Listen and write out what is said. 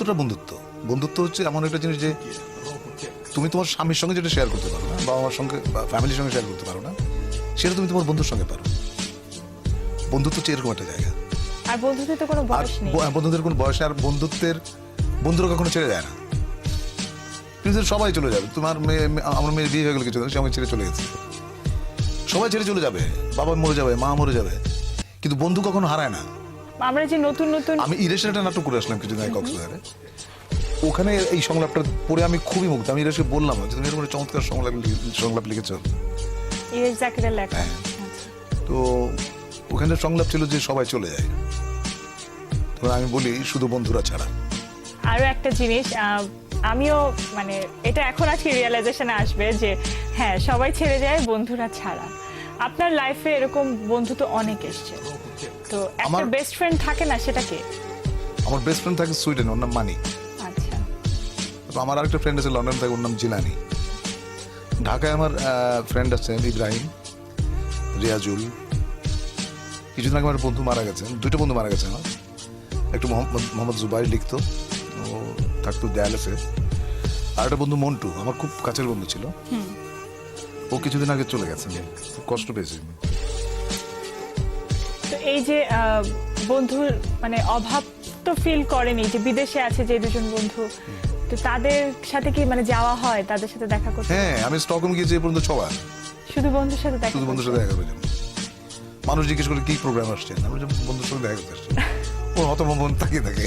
বন্ধুত্বটা বন্ধুত্ব। বন্ধুত্ব হচ্ছে এমন একটা জিনিস যে তুমি তোমার স্বামীর সঙ্গে যেটা শেয়ার করতে পারো না, বাবা মার সঙ্গে বা ফ্যামিলির সঙ্গে শেয়ার করতে পারো না, সেটা তুমি তোমার বন্ধুর সঙ্গে পারো। বন্ধুত্ব হচ্ছে এরকম একটা জায়গা। আর বন্ধুত্বের তো কোনো আর বয়স নেই। বন্ধুদের কোনো বয়স, আর বন্ধুরা কখনো ছেড়ে যায় না। পৃথিবীর সবাই চলে যাবে, তোমার মেয়ে, আমার মেয়ের বিয়ে হয়ে গেলে কিছু সে আমাকে ছেড়ে চলে গেছে, সবাই ছেড়ে চলে যাবে, বাবা মরে যাবে, মা মরে যাবে, কিন্তু বন্ধু কখনো হারায় না। আমরা যে নতুন নতুন আমি ইরেশের একটা নাটক করে আসলাম কিছুদিন আগে কক্সবাজারে, ওখানে এই সংলাপটা পড়ে আমি খুবই মুগ্ধ। আমি ইরেশকে বললাম যে তুমি এরকম একটা চমৎকার সংলাপ লিখেছ। ইরেশ জাকিরের লেখা। হ্যাঁ। তো ওখানে সংলাপ ছিল যে সবাই চলে যায়, তখন আমি বলি শুধু বন্ধুরা ছাড়া। আরো একটা জিনিস, আমিও মানে এটা এখন আজকে রিয়েলাইজেশনে আসবে যে হ্যাঁ, সবাই ছেড়ে যায় বন্ধুরা ছাড়া। আপনার লাইফে এরকম বন্ধু তো অনেক এসছে, তো একটা আমার- বেস্ট ফ্রেন্ড থাকে না, সেটা কে? আমার বেস্ট ফ্রেন্ড থাকে সুইডেন, ওর নাম মানি। আচ্ছা, তো আমার আরেকটা ফ্রেন্ড আছে লন্ডন থাকে, ওর নাম জিলানি। ঢাকায় আমার ফ্রেন্ড আছে ইব্রাহিম, রিয়াজুল। কিছুদিন আগে আমার বন্ধু মারা গেছে, দুটো বন্ধু মারা গেছে আমার। একটু মোহাম্মদ জুবাইর লিখতো, ও থাকতো দেয়ালেসে। আর একটা বন্ধু মন্টু, আমার খুব কাছের বন্ধু ছিল, ও কিছুদিন আগে চলে গেছে, খুব কষ্ট পেয়েছি। তো এই যে বন্ধুর মানে অভাব তো ফিল করেনি, যে বিদেশে আছে যে দুজন বন্ধু, তো তাদের সাথে কি মানে যাওয়া হয়, তাদের সাথে দেখা করতে? হ্যাঁ, আমি স্টকহোম গিয়েছি এই পর্যন্ত 6 বার, শুধু বন্ধুর সাথে দেখা শুধু বন্ধুর সাথে দেখা করার জন্য। মানুষ জিজ্ঞেস করে কি প্রোগ্রাম আসছে, আমি বলছি, বন্ধুর সঙ্গে দেখা করতে আসছি। ও হতভম্ব তাকিয়ে থাকে।